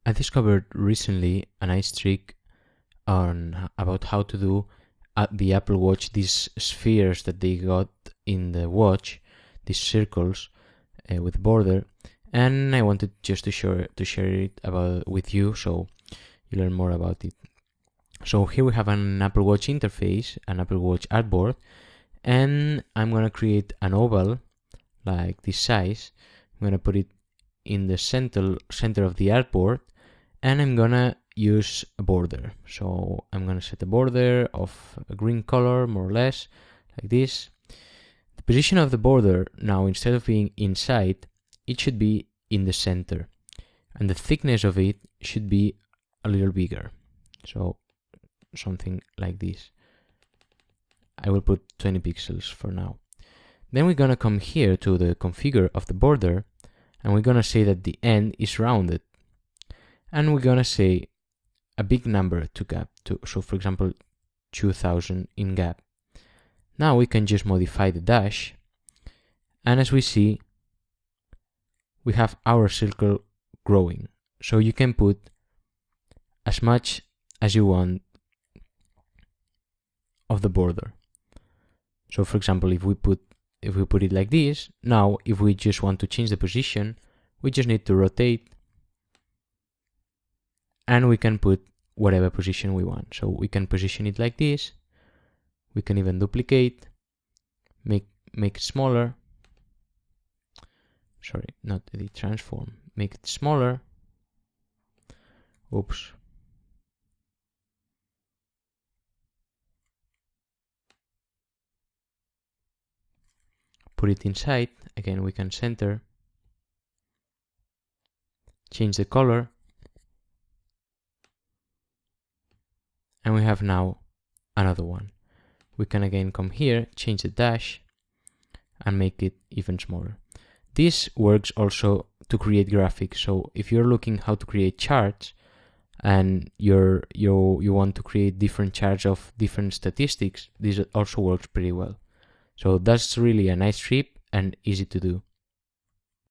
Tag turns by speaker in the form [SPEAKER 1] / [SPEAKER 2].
[SPEAKER 1] I discovered recently a nice trick on about how to do at the Apple Watch these spheres that they got in the watch, these circles with border, and I wanted just to share it about with you so you learn more about it. So here we have an Apple Watch interface, an Apple Watch artboard, and I'm gonna create an oval like this size. I'm gonna put it in the center of the artboard, and I'm gonna use a border. So I'm gonna set a border of a green color, more or less, like this. The position of the border now, instead of being inside, it should be in the center, and the thickness of it should be a little bigger. So something like this. I will put 20 pixels for now. Then we're gonna come here to the configure of the border, and we're gonna say that the end is rounded, and we're gonna say a big number to gap. So for example, 2000 in gap. Now we can just modify the dash, and as we see, we have our circle growing. So you can put as much as you want of the border. So for example, if we put it like this, now if we just want to change the position, we just need to rotate, and we can put whatever position we want. So we can position it like this. We can even duplicate, make it smaller. Sorry, not the transform. Make it smaller. Oops. Put it inside. Again, we can center. Change the color. And we have now another one. We can again come here, change the dash, and make it even smaller. This works also to create graphics. So if you're looking how to create charts, and you want to create different charts of different statistics, this also works pretty well. So that's really a nice trick and easy to do.